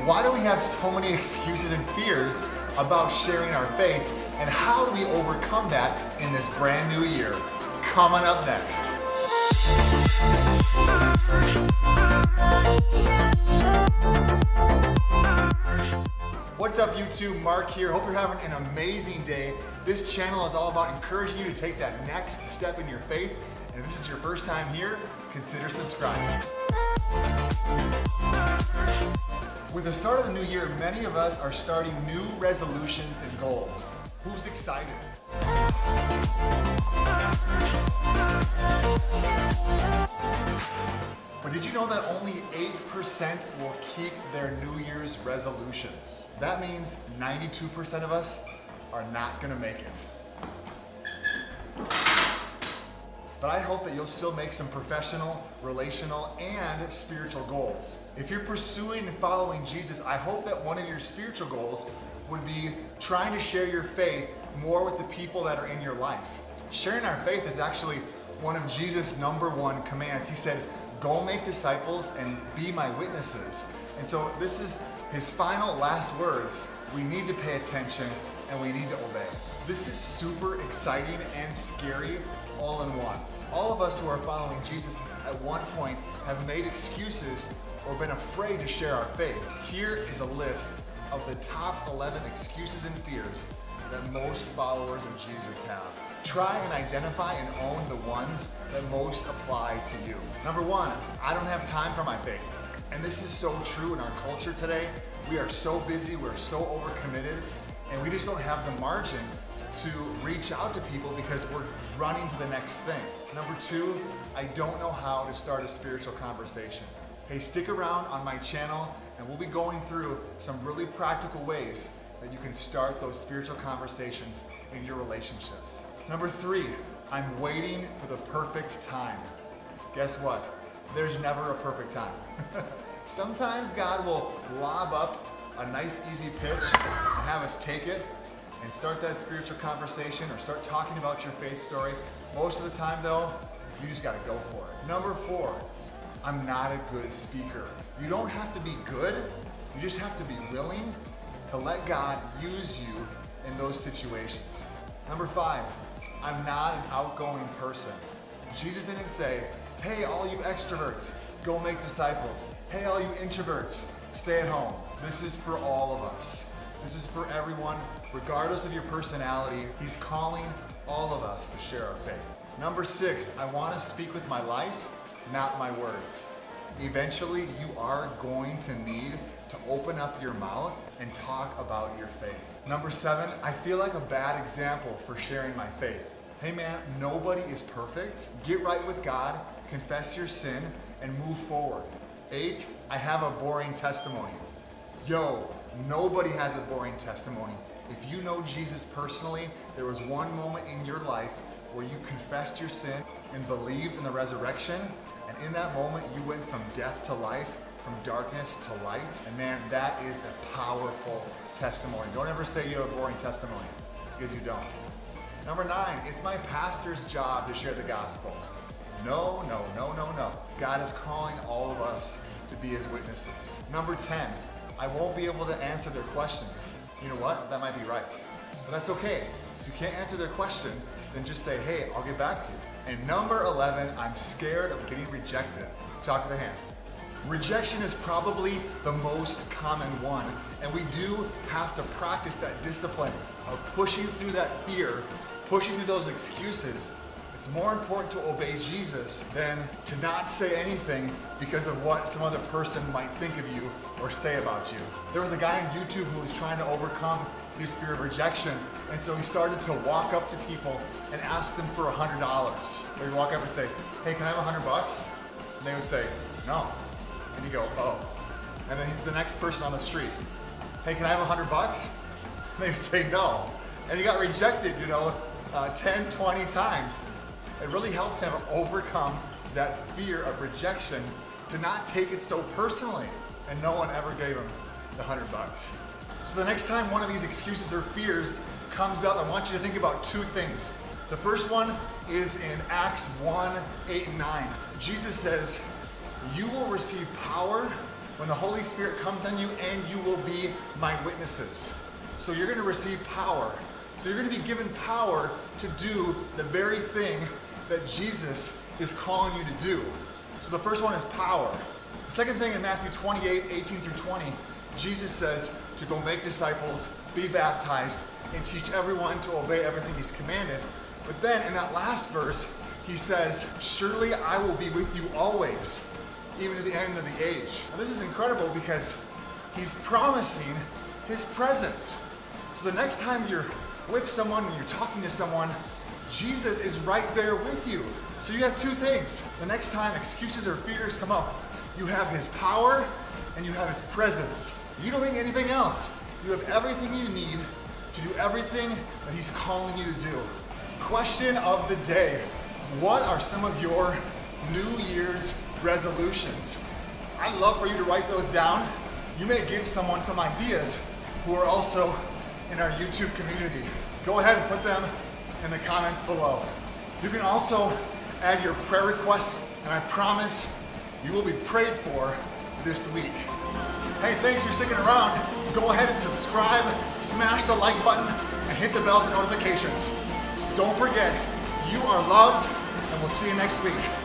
Why do we have so many excuses and fears about sharing our faith, and how do we overcome that in this brand new year? Coming up next. What's up, YouTube? Mark here. Hope you're having an amazing day. This channel is all about encouraging you to take that next step in your faith. And if this is your first time here, consider subscribing. With the start of the new year, many of us are starting new resolutions and goals. Who's excited? But did you know that only 8% will keep their New Year's resolutions? That means 92% of us are not going to make it. But I hope that you'll still make some professional, relational, and spiritual goals. If you're pursuing and following Jesus, I hope that one of your spiritual goals would be trying to share your faith more with the people that are in your life. Sharing our faith is actually one of Jesus' #1 commands. He said, "Go make disciples and be my witnesses." And so this is his final last words. We need to pay attention and we need to obey. This is super exciting and scary all in one. All of us who are following Jesus at one point have made excuses or been afraid to share our faith. Here is a list of the top 11 excuses and fears that most followers of Jesus have. Try and identify and own the ones that most apply to you. Number 1, I don't have time for my faith. And this is so true in our culture today. We are so busy, we're so overcommitted, and we just don't have the margin to reach out to people because we're running to the next thing. Number 2, I don't know how to start a spiritual conversation. Hey, stick around on my channel and we'll be going through some really practical ways that you can start those spiritual conversations in your relationships. Number 3, I'm waiting for the perfect time. Guess what? There's never a perfect time. Sometimes God will lob up a nice easy pitch and have us take it and start that spiritual conversation or start talking about your faith story. Most of the time though, you just gotta go for it. Number 4, I'm not a good speaker. You don't have to be good, you just have to be willing to let God use you in those situations. Number 5, I'm not an outgoing person. Jesus didn't say, hey, all you extroverts, go make disciples. Hey, all you introverts, stay at home. This is for all of us. This is for everyone, regardless of your personality. He's calling all of us to share our faith. Number 6, I want to speak with my life, not my words. Eventually, you are going to need to open up your mouth and talk about your faith. Number 7, I feel like a bad example for sharing my faith. Hey man, nobody is perfect. Get right with God, confess your sin, and move forward. 8, I have a boring testimony. Yo, nobody has a boring testimony. If you know Jesus personally, there was one moment in your life where you confessed your sin and believed in the resurrection, and in that moment you went from death to life, from darkness to light, and man, that is a powerful testimony. Don't ever say you have a boring testimony, because you don't. Number 9, it's my pastor's job to share the gospel. No. God is calling all of us to be his witnesses. Number 10, I won't be able to answer their questions. You know what? That might be right. But that's okay. If you can't answer their question, then just say, hey, I'll get back to you. And number 11, I'm scared of getting rejected. Talk to the hand. Rejection is probably the most common one, and we do have to practice that discipline of pushing through that fear, pushing through those excuses. It's more important to obey Jesus than to not say anything because of what some other person might think of you or say about you. There was a guy on YouTube who was trying to overcome his fear of rejection, and so he started to walk up to people and ask them for $100. So he'd walk up and say, hey, can I have $100? And they would say, no. And he'd go, oh. And then the next person on the street, hey, can I have $100? And they would say no. And he got rejected, 10, 20 times. It really helped him overcome that fear of rejection, to not take it so personally. And no one ever gave him the $100. So the next time one of these excuses or fears comes up, I want you to think about 2 things. The first one is in Acts 1, 8 and 9. Jesus says, you will receive power when the Holy Spirit comes on you, and you will be my witnesses. So you're going to receive power. So you're going to be given power to do the very thing that Jesus is calling you to do. So the first one is power. The second thing in Matthew 28, 18 through 20, Jesus says to go make disciples, be baptized, and teach everyone to obey everything he's commanded. But then in that last verse, he says, surely I will be with you always, even to the end of the age. Now this is incredible because he's promising his presence. So the next time you're with someone and you're talking to someone, Jesus is right there with you. So you have two things. The next time excuses or fears come up, you have his power and you have his presence. You don't need anything else. You have everything you need to do everything that he's calling you to do. Question of the day. What are some of your New Year's resolutions? I'd love for you to write those down. You may give someone some ideas who are also in our YouTube community. Go ahead and put them in the comments below. You can also add your prayer requests, and I promise you will be prayed for this week. Hey, thanks for sticking around. Go ahead and subscribe, smash the like button, and hit the bell for notifications. Don't forget, you are loved, and we'll see you next week.